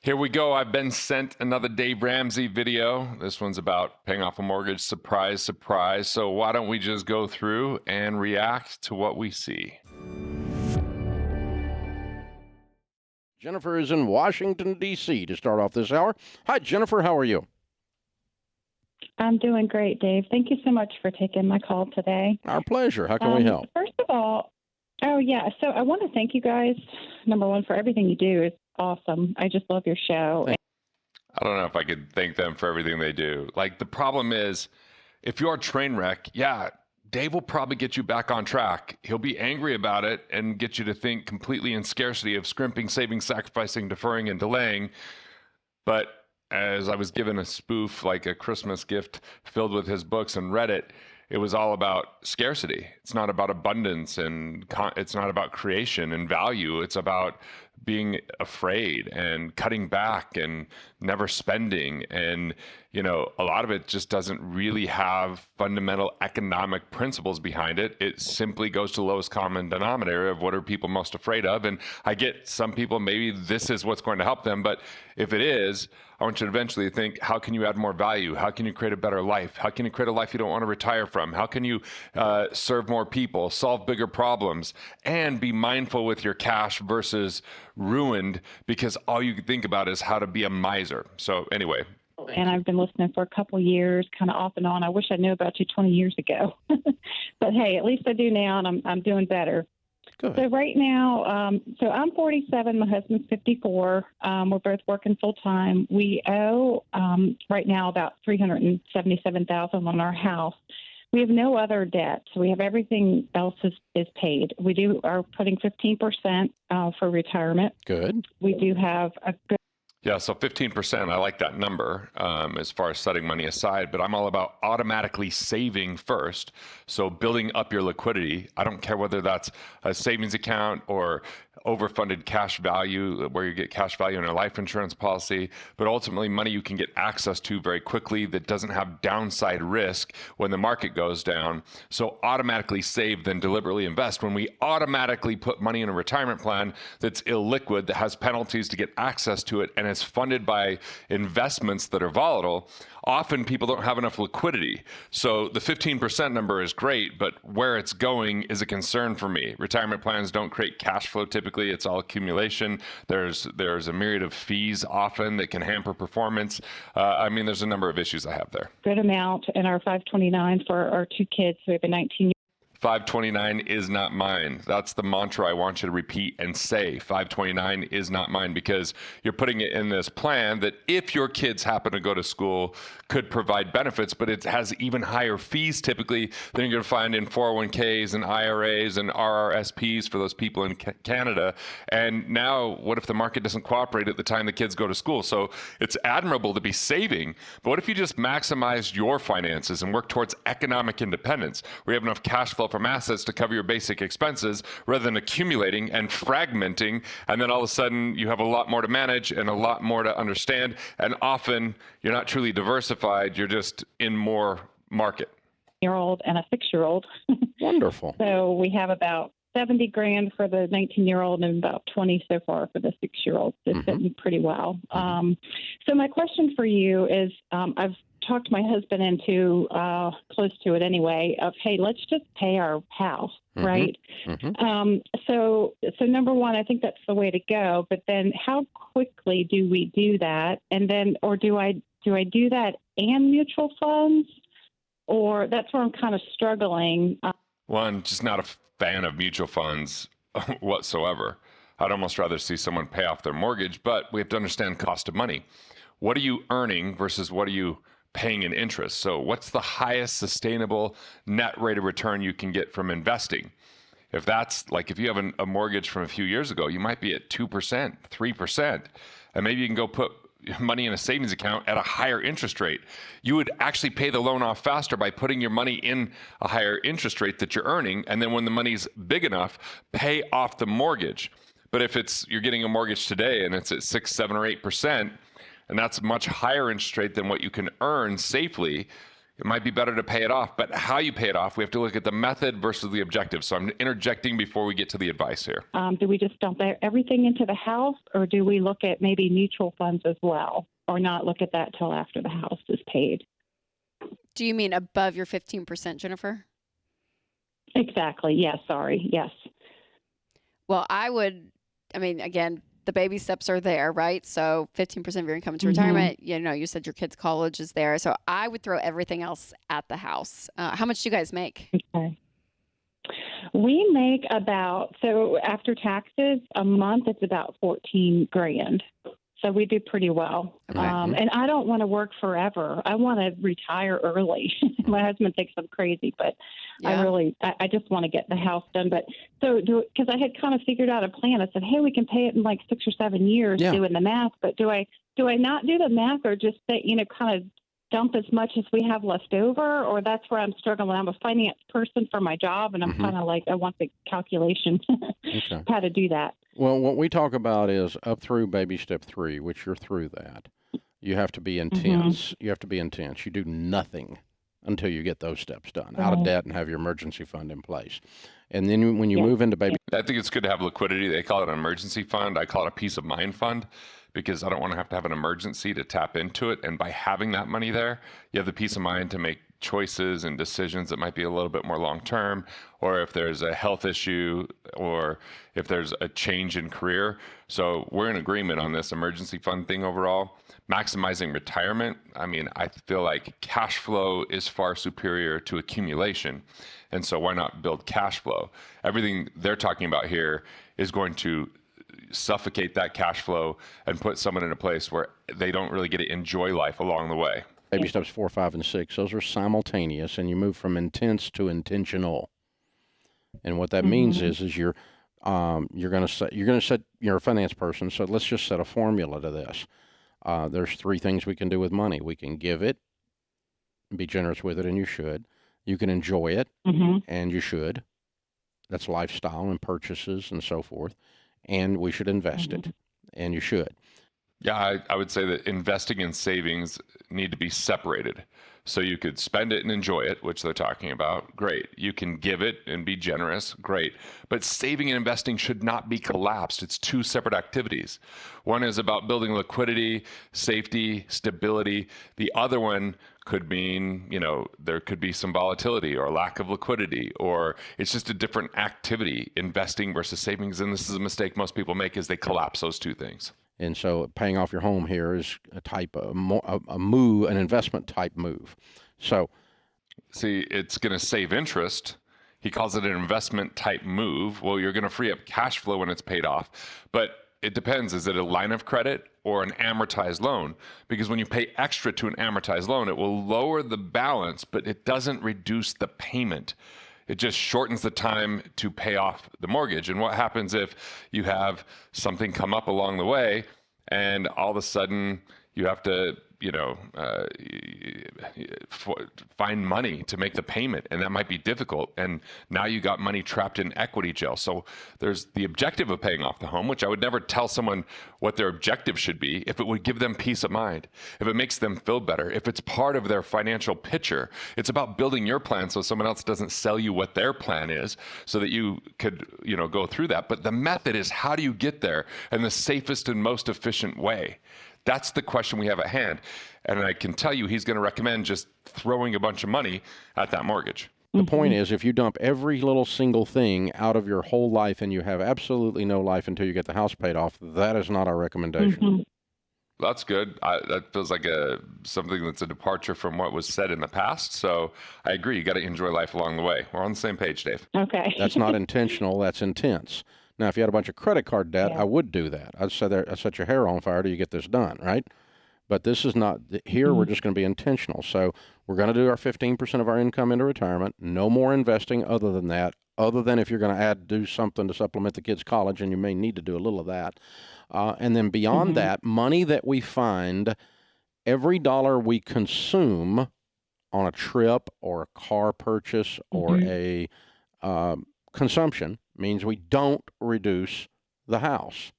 Here we go. I've been sent another Dave Ramsey video. This one's about paying off a mortgage. Surprise, surprise. So why don't we just go through and react to what we see? Jennifer is in Washington, D.C. to start off this hour. Hi, Jennifer. How are you? I'm doing great, Dave. Thank you so much for taking my call today. Our pleasure. How can we help? First of all, so I want to thank you guys, number one, for everything you do. It's awesome. I just love your show. I don't know if I could thank them for everything they do. Like, the problem is, if you're a train wreck, Dave will probably get you back on track. He'll be angry about it and get you to think completely in scarcity of scrimping, saving, sacrificing, deferring, and delaying. But as I was given a spoof, like a Christmas gift filled with his books, and read it, it was all about scarcity. It's not about abundance, and it's not about creation and value. It's about being afraid and cutting back and never spending. And, a lot of it just doesn't really have fundamental economic principles behind it. It simply goes to the lowest common denominator of what are people most afraid of. And I get some people, maybe this is what's going to help them. But if it is, I want you to eventually think, how can you add more value? How can you create a better life? How can you create a life you don't want to retire from? How can you serve more people, solve bigger problems, and be mindful with your cash versus ruined because all you can think about is how to be a miser? So anyway. And I've been listening for a couple of years, kind of off and on. I wish I knew about you 20 years ago. But hey, at least I do now, and I'm doing better. Good. So right now, so I'm 47, my husband's 54. We're both working full time. We owe right now about $377,000 on our house. We have no other debt, so we have everything else is paid. We are putting 15% for retirement. Good. We do have a good. Yeah, so 15%, I like that number as far as setting money aside, but I'm all about automatically saving first. So building up your liquidity. I don't care whether that's a savings account or overfunded cash value, where you get cash value in a life insurance policy, but ultimately money you can get access to very quickly that doesn't have downside risk when the market goes down. So automatically save, then deliberately invest. When we automatically put money in a retirement plan that's illiquid, that has penalties to get access to it, and it's funded by investments that are volatile, often people don't have enough liquidity. So the 15% number is great, but where it's going is a concern for me. Retirement plans don't create cash flow typically. It's all accumulation. There's a myriad of fees often that can hamper performance. There's a number of issues I have there. Good amount in our 529 for our two kids. We have a 19-year-old. 529 is not mine. That's the mantra I want you to repeat and say. 529 is not mine, because you're putting it in this plan that if your kids happen to go to school could provide benefits, but it has even higher fees typically than you're going to find in 401ks and IRAs and RRSPs for those people in Canada. And now what if the market doesn't cooperate at the time the kids go to school? So it's admirable to be saving, but what if you just maximize your finances and work towards economic independence, where you have enough cash flow from assets to cover your basic expenses rather than accumulating and fragmenting, and then all of a sudden you have a lot more to manage and a lot more to understand, and often you're not truly diversified, you're just in more market. Year-old and a 6-year-old. Wonderful. So we have about 70 grand for the 19-year-old and about 20 so far for the 6-year-old. It's fitting pretty well. So my question for you is, I've talked my husband into close to it anyway, of, hey, let's just pay our house, right? So number one, I think that's the way to go. But then how quickly do we do that? And then, or do I do that and mutual funds? Or that's where I'm kind of struggling. Well, I'm just not a fan of mutual funds whatsoever. I'd almost rather see someone pay off their mortgage, but we have to understand cost of money. What are you earning versus what are you paying in interest? So what's the highest sustainable net rate of return you can get from investing? If that's like, if you have a mortgage from a few years ago, you might be at 2%, 3%, and maybe you can go put money in a savings account at a higher interest rate. You would actually pay the loan off faster by putting your money in a higher interest rate that you're earning, and then when the money's big enough, pay off the mortgage. But if you're getting a mortgage today and it's at 6, 7, or 8%, and that's a much higher interest rate than what you can earn safely, it might be better to pay it off. But how you pay it off, we have to look at the method versus the objective. So I'm interjecting before we get to the advice here. Do we just dump everything into the house, or do we look at maybe mutual funds as well, or not look at that till after the house is paid? Do you mean above your 15%, Jennifer? Exactly. Yes. Sorry. Yes. Well, again, the baby steps are there, right? So 15% of your income to retirement, you said your kid's college is there. So I would throw everything else at the house. How much do you guys make? Okay. We make so after taxes, a month, it's about 14 grand. So we do pretty well. Okay. And I don't want to work forever. I want to retire early. My husband thinks I'm crazy, but Yeah. I just want to get the house done. But because I had kind of figured out a plan, I said, hey, we can pay it in like 6 or 7 years doing the math. But do I not do the math, or just say, kind of dump as much as we have left over? Or that's where I'm struggling. I'm a finance person for my job, and I'm kind of like, I want the calculation how to do that. Well, what we talk about is up through baby step 3, which you're through that. You have to be intense. You have to be intense. You do nothing until you get those steps done, out of debt, and have your emergency fund in place. And then when you move into baby... I think it's good to have liquidity. They call it an emergency fund. I call it a peace of mind fund, because I don't want to have an emergency to tap into it. And by having that money there, you have the peace of mind to make choices and decisions that might be a little bit more long-term, or if there's a health issue, or if there's a change in career. So we're in agreement on this emergency fund thing overall. Maximizing retirement, I feel like cash flow is far superior to accumulation. And so why not build cash flow? Everything they're talking about here is going to suffocate that cash flow and put someone in a place where they don't really get to enjoy life along the way. Baby steps 4, 5, and 6, those are simultaneous, and you move from intense to intentional. And what that means is you're going to set, you're a finance person, so let's just set a formula to this. There's 3 things we can do with money. We can give it, be generous with it, and you should. You can enjoy it, and you should. That's lifestyle and purchases and so forth. And we should invest it, and you should. Yeah, I would say that investing and savings need to be separated. So you could spend it and enjoy it, which they're talking about. Great. You can give it and be generous. Great. But saving and investing should not be collapsed. It's 2 separate activities. One is about building liquidity, safety, stability. The other one could mean, there could be some volatility or lack of liquidity, or it's just a different activity, investing versus savings. And this is a mistake most people make, is they collapse those 2 things. And so paying off your home here is a type of a move, an investment type move. So, see, it's going to save interest. He calls it an investment type move. Well, you're going to free up cash flow when it's paid off. But it depends. Is it a line of credit or an amortized loan? Because when you pay extra to an amortized loan, it will lower the balance, but it doesn't reduce the payment. It just shortens the time to pay off the mortgage. And what happens if you have something come up along the way and all of a sudden you have to, find money to make the payment, and that might be difficult. And now you got money trapped in equity jail. So there's the objective of paying off the home, which I would never tell someone what their objective should be if it would give them peace of mind, if it makes them feel better, if it's part of their financial picture. It's about building your plan so someone else doesn't sell you what their plan is, so that you could, go through that. But the method is, how do you get there in the safest and most efficient way? That's the question we have at hand. And I can tell you, he's going to recommend just throwing a bunch of money at that mortgage. The point is, if you dump every little single thing out of your whole life and you have absolutely no life until you get the house paid off, that is not our recommendation. That's good. That feels like something that's a departure from what was said in the past. So I agree. You got to enjoy life along the way. We're on the same page, Dave. Okay. That's not intentional. That's intense. Now, if you had a bunch of credit card debt, I would do that. I'd set your hair on fire till you get this done, right? But this is not, here we're just going to be intentional. So we're going to do our 15% of our income into retirement. No more investing other than that, other than if you're going to do something to supplement the kids' college, and you may need to do a little of that. And then beyond that, money that we find, every dollar we consume on a trip or a car purchase or a consumption means we don't reduce the house.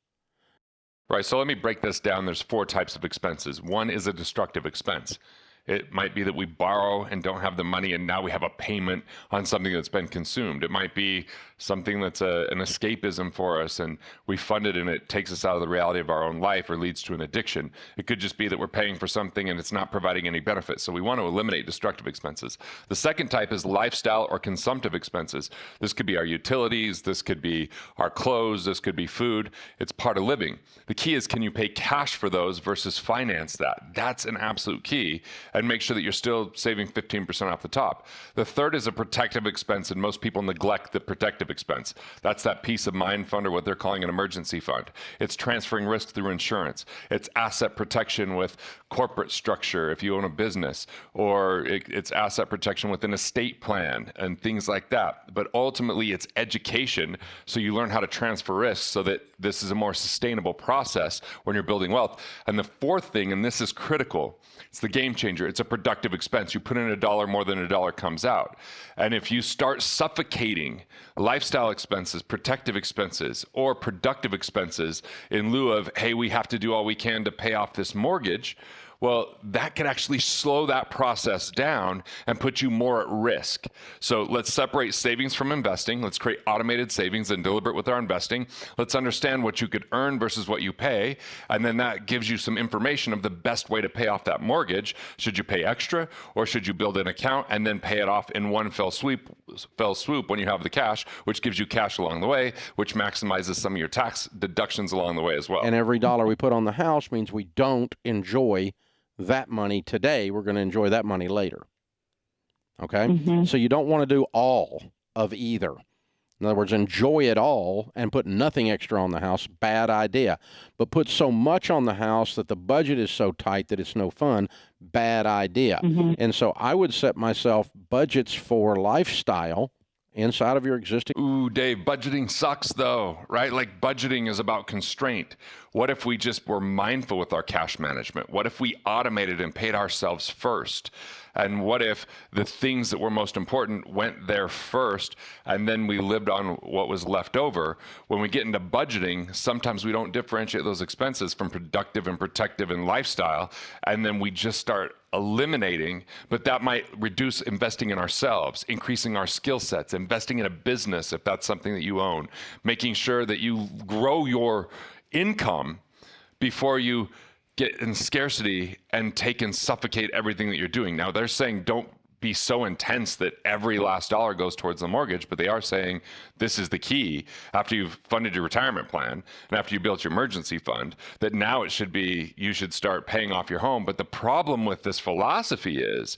Right. So let me break this down. There's 4 types of expenses. One is a destructive expense. It might be that we borrow and don't have the money, and now we have a payment on something that's been consumed. It might be something that's an escapism for us, and we fund it and it takes us out of the reality of our own life or leads to an addiction. It could just be that we're paying for something and it's not providing any benefit. So we want to eliminate destructive expenses. The second type is lifestyle or consumptive expenses. This could be our utilities. This could be our clothes. This could be food. It's part of living. The key is, can you pay cash for those versus finance that? That's an absolute key. And make sure that you're still saving 15% off the top. The third is a protective expense, and most people neglect the protective expense. That's that peace of mind fund, or what they're calling an emergency fund. It's transferring risk through insurance. It's asset protection with corporate structure if you own a business, or it's asset protection with an estate plan and things like that. But ultimately, it's education, so you learn how to transfer risk so that this is a more sustainable process when you're building wealth. And the fourth thing, and this is critical, it's the game changer. It's a productive expense. You put in $1, more than $1 comes out. And if you start suffocating lifestyle expenses, protective expenses, or productive expenses in lieu of, hey, we have to do all we can to pay off this mortgage, well, that can actually slow that process down and put you more at risk. So let's separate savings from investing. Let's create automated savings and deliberate with our investing. Let's understand what you could earn versus what you pay. And then that gives you some information of the best way to pay off that mortgage. Should you pay extra, or should you build an account and then pay it off in one fell swoop when you have the cash, which gives you cash along the way, which maximizes some of your tax deductions along the way as well. And every dollar we put on the house means we don't enjoy that money today. We're going to enjoy that money later. Okay? Mm-hmm. So you don't want to do all of either. In other words, enjoy it all and put nothing extra on the house. Bad idea. But put so much on the house that the budget is so tight that it's no fun. Bad idea. Mm-hmm. And so I would set myself budgets for lifestyle inside of your existing. Ooh, Dave, budgeting sucks though, right? Like, budgeting is about constraint. What if we just were mindful with our cash management? What if we automated and paid ourselves first? And what if the things that were most important went there first, and then we lived on what was left over? When we get into budgeting, sometimes we don't differentiate those expenses from productive and protective and lifestyle, and then we just start eliminating, but that might reduce investing in ourselves, increasing our skill sets, investing in a business if that's something that you own, making sure that you grow your income before you get in scarcity and take and suffocate everything that you're doing. Now, they're saying don't be so intense that every last dollar goes towards the mortgage, but they are saying this is the key after you've funded your retirement plan and after you built your emergency fund, that now it should be, you should start paying off your home. But the problem with this philosophy is,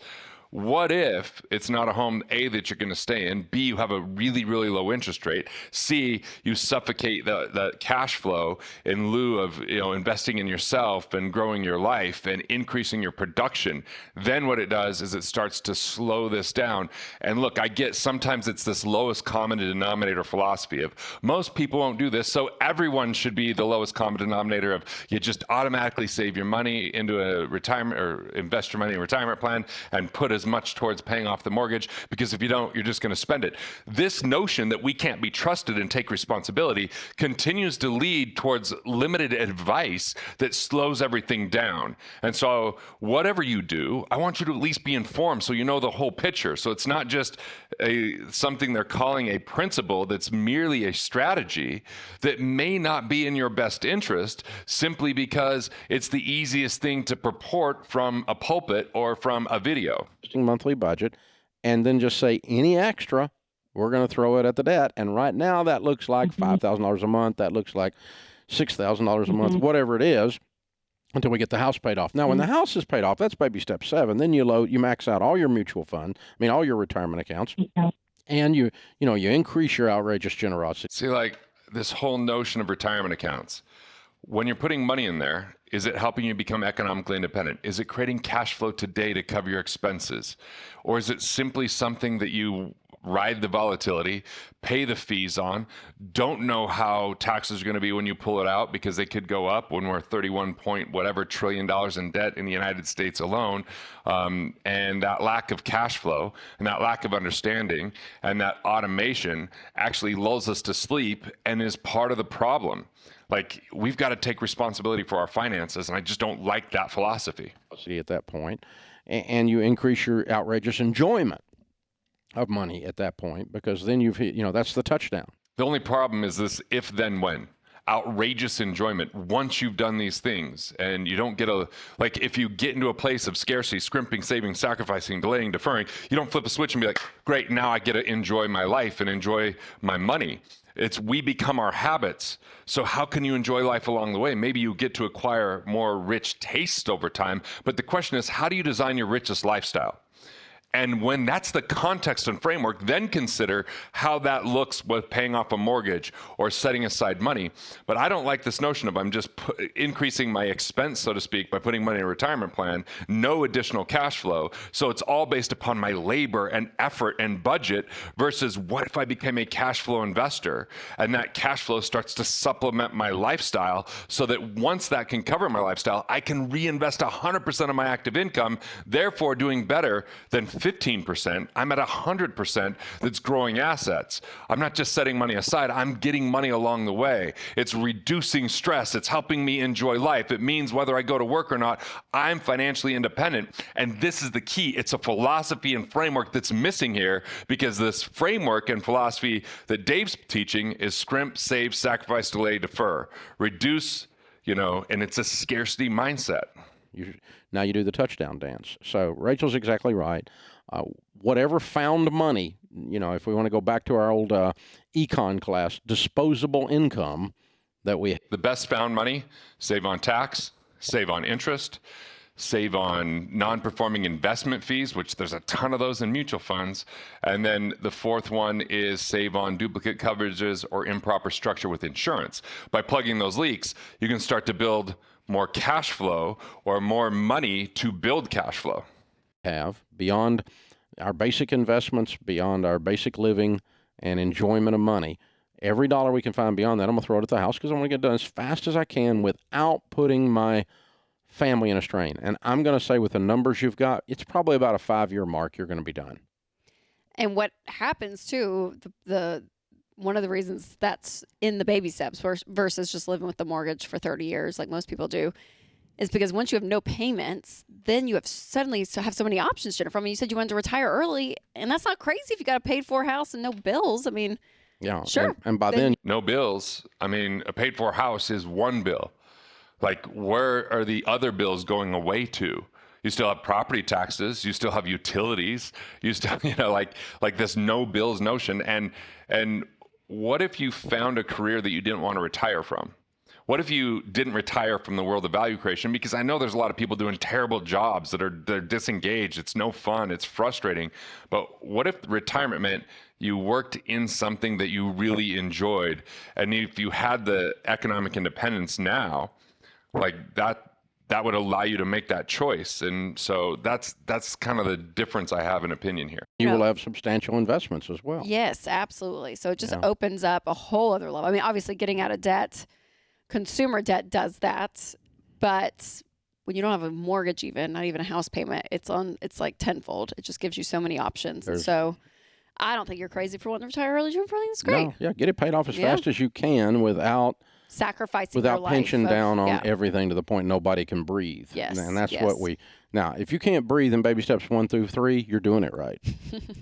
what if it's not a home, A, that you're going to stay in, B, you have a really, really low interest rate, C, you suffocate the cash flow in lieu of, investing in yourself and growing your life and increasing your production? Then what it does is it starts to slow this down. And look, I get sometimes it's this lowest common denominator philosophy of most people won't do this, so everyone should be the lowest common denominator of you just automatically save your money into a retirement or invest your money in a retirement plan and put as much towards paying off the mortgage, because if you don't, you're just going to spend it. This notion that we can't be trusted and take responsibility continues to lead towards limited advice that slows everything down. And so whatever you do, I want you to at least be informed so you know the whole picture. So it's not just something they're calling a principle that's merely a strategy that may not be in your best interest simply because it's the easiest thing to purport from a pulpit or from a video. Monthly budget, and then just say any extra, we're going to throw it at the debt. And right now that looks like $5,000 a month. That looks like $6,000 a month, whatever it is, until we get the house paid off. Now, when the house is paid off, that's baby step 7. Then you max out all your mutual fund, all your retirement accounts, and you increase your outrageous generosity. See, like this whole notion of retirement accounts, when you're putting money in there, is it helping you become economically independent? Is it creating cash flow today to cover your expenses? Or is it simply something that you ride the volatility, pay the fees on, don't know how taxes are going to be when you pull it out because they could go up when we're 31 point whatever trillion dollars in debt in the United States alone, and that lack of cash flow and that lack of understanding and that automation actually lulls us to sleep and is part of the problem. Like, we've got to take responsibility for our finances, and I just don't like that philosophy. At that point. and you increase your outrageous enjoyment of money at that point, because then you've hit, that's the touchdown. The only problem is this if then when. Outrageous enjoyment once you've done these things, and you don't get if you get into a place of scarcity, scrimping, saving, sacrificing, delaying, deferring, you don't flip a switch and be like, great, now I get to enjoy my life and enjoy my money. We become our habits. So how can you enjoy life along the way? Maybe you get to acquire more rich tastes over time, but the question is, how do you design your richest lifestyle? And when that's the context and framework, then consider how that looks with paying off a mortgage or setting aside money. But I don't like this notion of I'm just increasing my expense, so to speak, by putting money in a retirement plan, no additional cash flow. So it's all based upon my labor and effort and budget versus what if I became a cash flow investor and that cash flow starts to supplement my lifestyle so that once that can cover my lifestyle, I can reinvest 100% of my active income, therefore doing better than 15%, I'm at 100% that's growing assets. I'm not just setting money aside, I'm getting money along the way. It's reducing stress. It's helping me enjoy life. It means whether I go to work or not, I'm financially independent. And this is the key. It's a philosophy and framework that's missing here, because this framework and philosophy that Dave's teaching is scrimp, save, sacrifice, delay, defer. Reduce, and it's a scarcity mindset. Now you do the touchdown dance. So Rachel's exactly right. Whatever found money, if we want to go back to our old econ class, disposable income that we... The best found money, save on tax, save on interest, save on non-performing investment fees, which there's a ton of those in mutual funds. And then the fourth one is save on duplicate coverages or improper structure with insurance. By plugging those leaks, you can start to build more cash flow or more money to build cash flow. Have beyond our basic investments, beyond our basic living and enjoyment of money, every dollar we can find beyond that, I'm going to throw it at the house because I want to get done as fast as I can without putting my family in a strain. And I'm going to say, with the numbers you've got, it's probably about a 5-year mark you're going to be done. And what happens too, the one of the reasons that's in the baby steps versus just living with the mortgage for 30 years like most people do, is because once you have no payments, then you have suddenly have so many options, Jennifer. I mean, you said you wanted to retire early, and that's not crazy if you got a paid for house and no bills. I mean, yeah, sure. And by then, no bills. I mean, a paid for house is one bill. Like, where are the other bills going away to? You still have property taxes. You still have utilities. You still, like this no bills notion. And what if you found a career that you didn't want to retire from? What if you didn't retire from the world of value creation? Because I know there's a lot of people doing terrible jobs they're disengaged. It's no fun. It's frustrating. But what if retirement meant you worked in something that you really enjoyed? And if you had the economic independence now, like that would allow you to make that choice. And so that's kind of the difference I have in opinion here. You will have substantial investments as well. Yes, absolutely. So it just opens up a whole other level. I mean, obviously getting out of debt, consumer debt does that, but when you don't have a mortgage, not even a house payment, it's like tenfold. It just gives you so many options. So I don't think you're crazy for wanting to retire early, Jennifer. I think it's great. No, get it paid off as fast as you can without sacrificing without your life pinching down on everything to the point nobody can breathe. Yes, and that's what we... Now, if you can't breathe in baby steps 1 through 3, you're doing it right.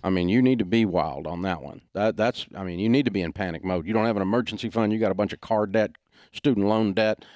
I mean, you need to be wild on that one. You need to be in panic mode. You don't have an emergency fund. You got a bunch of car debt, student loan debt,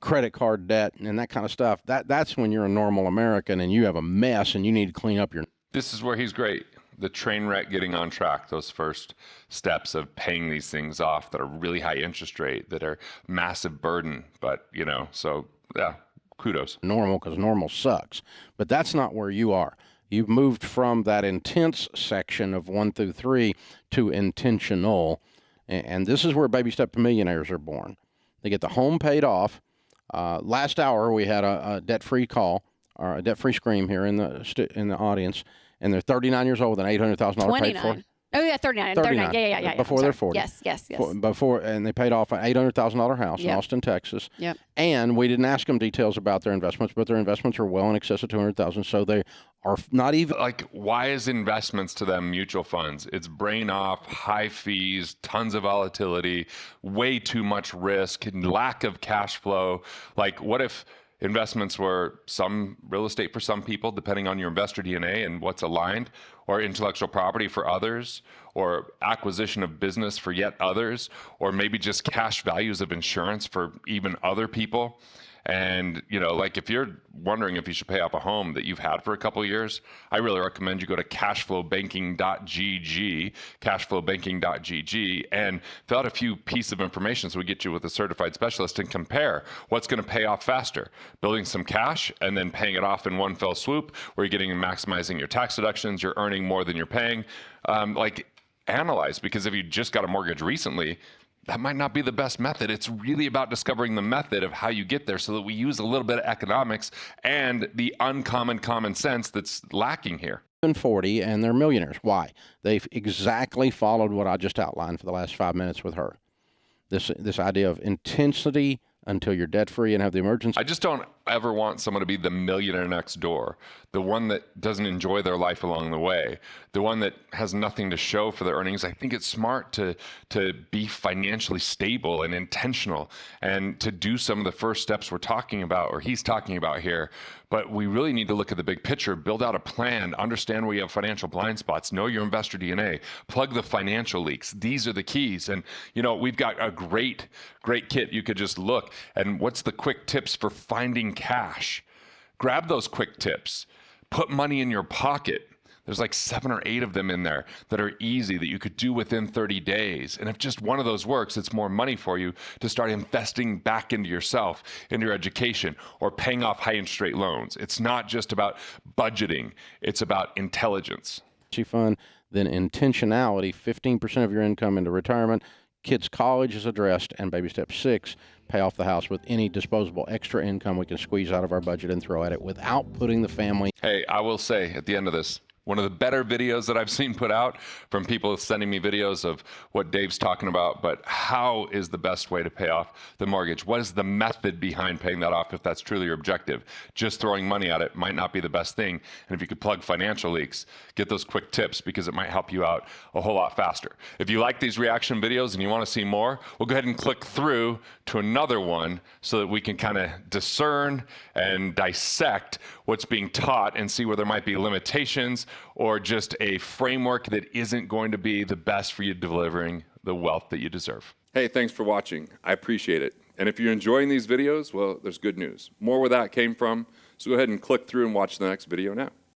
credit card debt, and that kind of stuff. That's when you're a normal American and you have a mess and you need to clean up your... This is where he's great. The train wreck getting on track, those first steps of paying these things off that are really high interest rate, that are massive burden. But, so yeah, kudos. Normal, because normal sucks. But that's not where you are. You've moved from that intense section of 1 through 3 to intentional. And this is where baby step millionaires are born. They get the home paid off. Last hour, we had a debt-free call, or a debt-free scream here in the audience. And they're 39 years old with an $800,000 paid for. Oh, yeah, 39. Yeah. Before they're 40. Yes. And they paid off an $800,000 house in Austin, Texas. Yep. And we didn't ask them details about their investments, but their investments are well in excess of $200,000. So they are not even... Like, why is investments to them mutual funds? It's brain off, high fees, tons of volatility, way too much risk, lack of cash flow. Like, what if investments were some real estate for some people, depending on your investor DNA and what's aligned, or intellectual property for others, or acquisition of business for yet others, or maybe just cash values of insurance for even other people. And, like if you're wondering if you should pay off a home that you've had for a couple of years, I really recommend you go to cashflowbanking.gg, and fill out a few pieces of information so we get you with a certified specialist and compare what's going to pay off faster, building some cash and then paying it off in one fell swoop, where you're getting and maximizing your tax deductions, you're earning more than you're paying. Analyze, because if you just got a mortgage recently, that might not be the best method. It's really about discovering the method of how you get there, so that we use a little bit of economics and the uncommon common sense that's lacking here. 40 and they're millionaires. Why? They've exactly followed what I just outlined for the last 5 minutes with her. This idea of intensity until you're debt free and have the emergency. I just don't ever want someone to be the millionaire next door, the one that doesn't enjoy their life along the way, the one that has nothing to show for their earnings. I think it's smart to be financially stable and intentional, and to do some of the first steps we're talking about, or he's talking about here. But we really need to look at the big picture, build out a plan, understand where you have financial blind spots, know your investor DNA, plug the financial leaks. These are the keys. And, we've got a great kit. You could just look. And what's the quick tips for finding cash? Grab those quick tips. Put money in your pocket. There's like 7 or 8 of them in there that are easy, that you could do within 30 days. And if just one of those works, it's more money for you to start investing back into yourself, into your education, or paying off high interest rate loans. It's not just about budgeting. It's about intelligence. Fund, then intentionality, 15% of your income into retirement. Kids' college is addressed, and baby step 6, pay off the house with any disposable extra income we can squeeze out of our budget and throw at it without putting the family. Hey, I will say at the end of this, one of the better videos that I've seen put out from people sending me videos of what Dave's talking about, but how is the best way to pay off the mortgage? What is the method behind paying that off if that's truly your objective? Just throwing money at it might not be the best thing. And if you could plug financial leaks, get those quick tips, because it might help you out a whole lot faster. If you like these reaction videos and you want to see more, we'll go ahead and click through to another one so that we can kind of discern and dissect what's being taught and see where there might be limitations, or just a framework that isn't going to be the best for you delivering the wealth that you deserve. Hey, thanks for watching. I appreciate it. And if you're enjoying these videos, well, there's good news. More where that came from, so go ahead and click through and watch the next video now.